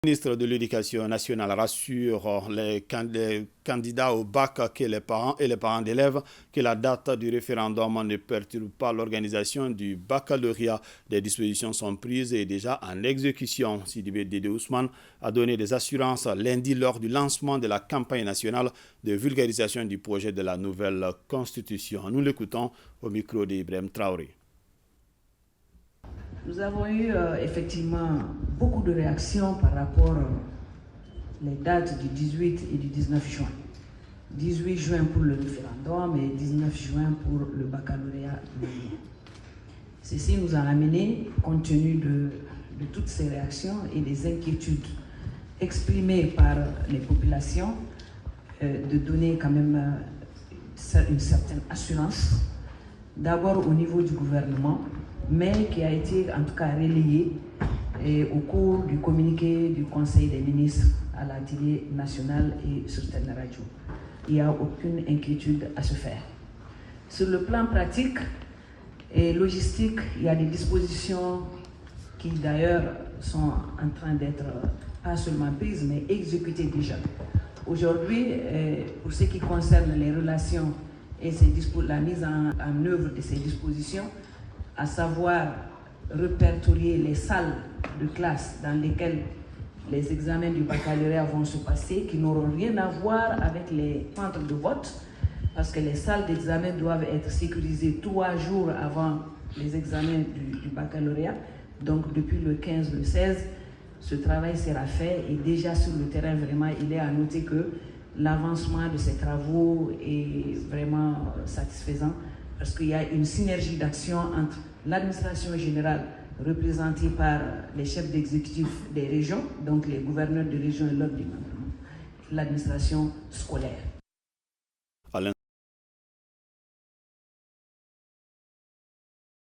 Le ministre de l'Éducation nationale rassure les candidats au bac que les parents et les parents d'élèves que la date du référendum ne perturbe pas l'organisation du baccalauréat. Des dispositions sont prises et déjà en exécution. Sidibé Dédé Ousmane a donné des assurances lundi lors du lancement de la campagne nationale de vulgarisation du projet de la nouvelle constitution. Nous l'écoutons au micro d'Ibrahim Traoré. Nous avons eu effectivement beaucoup de réactions par rapport les dates du 18 et du 19 juin. 18 juin pour le référendum et 19 juin pour le baccalauréat. Ceci nous a amené, compte tenu de toutes ces réactions et des inquiétudes exprimées par les populations, de donner quand même une certaine assurance, d'abord au niveau du gouvernement, mais qui a été en tout cas relayé au cours du communiqué du Conseil des ministres à la télé nationale et sur certaines radios. Il n'y a aucune inquiétude à se faire. Sur le plan pratique et logistique, il y a des dispositions qui d'ailleurs sont en train d'être pas seulement prises, mais exécutées déjà. Aujourd'hui, pour ce qui concerne les relations et la mise en œuvre de ces dispositions, à savoir répertorier les salles de classe dans lesquelles les examens du baccalauréat vont se passer, qui n'auront rien à voir avec les centres de vote, parce que les salles d'examen doivent être sécurisées 3 jours avant les examens du baccalauréat. Donc depuis le 15, le 16, ce travail sera fait et déjà sur le terrain, vraiment, il est à noter que l'avancement de ces travaux est vraiment satisfaisant, parce qu'il y a une synergie d'action entre l'administration générale représentée par les chefs d'exécutif des régions, donc les gouverneurs de région et l'ordre du gouvernement, l'administration scolaire.